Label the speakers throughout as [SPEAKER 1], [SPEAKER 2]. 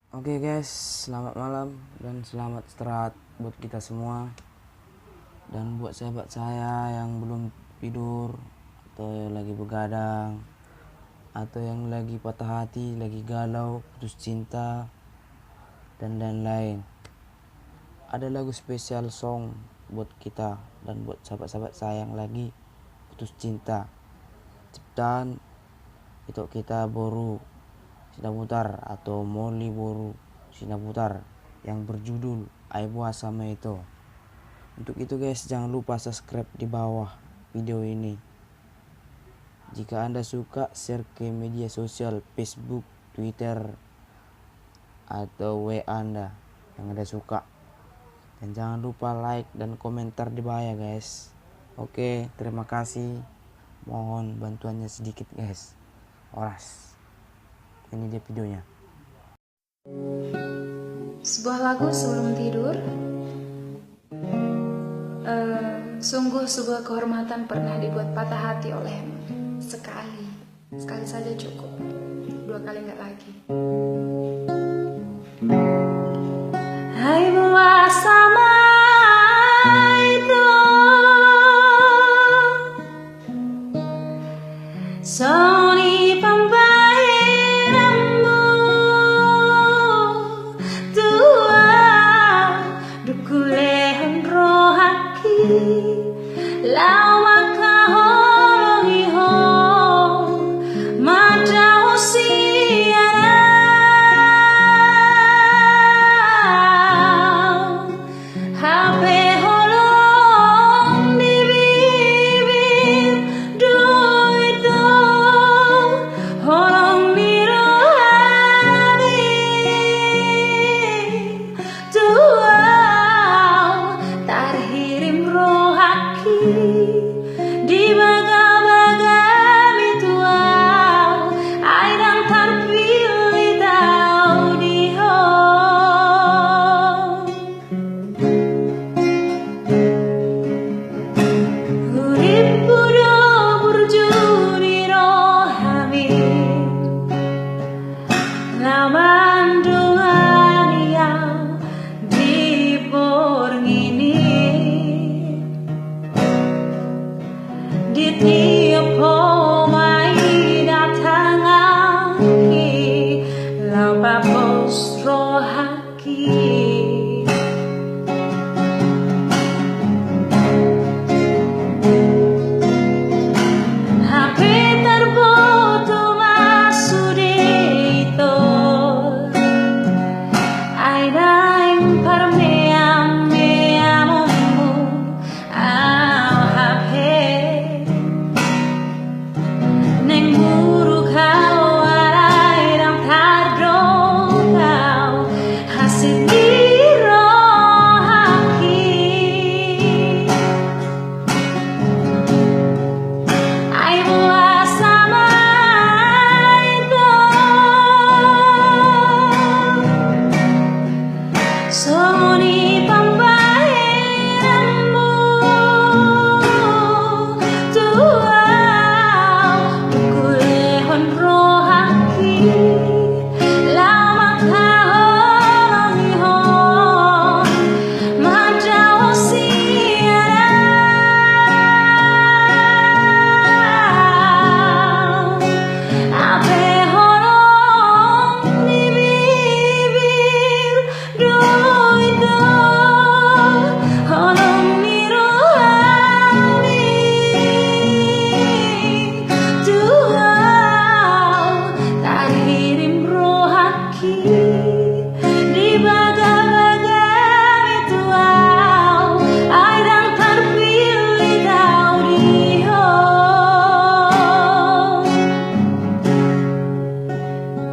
[SPEAKER 1] Oke guys, selamat malam dan selamat istirahat buat kita semua. Dan buat sahabat saya yang belum tidur, atau yang lagi begadang, atau yang lagi patah hati, lagi galau, putus cinta, dan lain-lain. Ada lagu spesial song buat kita dan buat sahabat-sahabat saya yang lagi putus cinta. Ciptaan itu kita boru Sinaputar atau Moli Boru Sinaputar yang berjudul Aibu Sama itu. Untuk itu guys, jangan lupa subscribe di bawah video ini. Jika Anda suka, share ke media sosial Facebook, Twitter, atau WA Anda yang Anda suka. Dan jangan lupa like dan komentar di bawah ya guys. Oke, terima kasih. Mohon bantuannya sedikit guys. Oras. Ini dia videonya.
[SPEAKER 2] Sebuah lagu sebelum tidur. Sungguh sebuah kehormatan pernah dibuat patah hati olehmu. Sekali saja cukup. 2 kali nggak lagi. Hai buah sama itu, Sony pembayaranmu tua dukulehan rohaki lama kahongi ho majau siara HP holong di bibir duitu holong di rohani tua tarhirim rohaki di baga-baga mituau aidang terpilih tau di urip kudu burjuni rohami laman Tuhan yang dibor ini di tiap homai datangan ki lapa pos rohaki HP terbutuh masuk itu aidang parmeamu HP neng buru kau aidang tardro kau hasil diro haki aibu sama itu Sony pembayaranmu tua kulehon rohaki lama kahongi ho majau siara ape holong di bibir duitu holong di rohani tua tarhirim rohaki di baga-baga mituau aidang terpilih tau di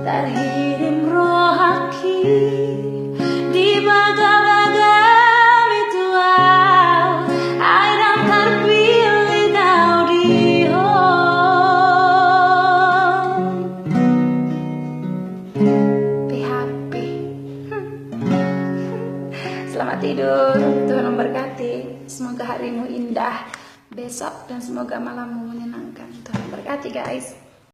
[SPEAKER 2] tarhirim rohaki di baga-baga mituau aidang terpilih tau di PHP. Selamat tidur, Tuhan memberkati. Semoga harimu indah besok dan semoga malammu menyenangkan. Tuhan berkati guys.